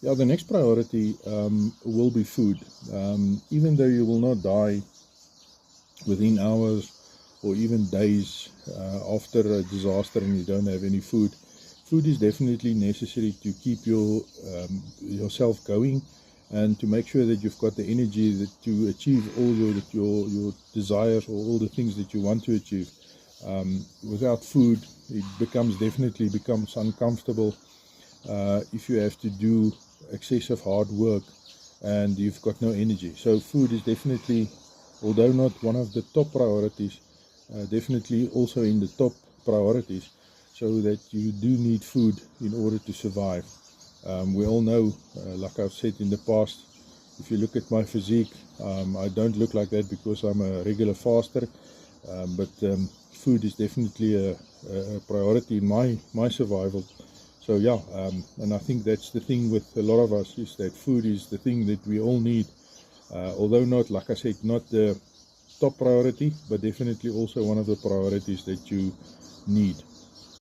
Yeah, the next priority will be food. Even though you will not die within hours or even days after a disaster and you don't have any food, food is definitely necessary to keep yourself going and to make sure that you've got the energy to achieve all your desires or all the things that you want to achieve. Without food, it definitely becomes uncomfortable if you have to do excessive hard work and you've got no energy. So food is definitely, although not one of the top priorities, definitely also in the top priorities, so that you do need food in order to survive. We all know, like I've said in the past, if you look at my physique, I don't look like that because I'm a regular faster, but food is definitely a priority in my survival. So yeah, and I think that's the thing with a lot of us, is that food is the thing that we all need, although not, like I said, not the top priority, but definitely also one of the priorities that you need.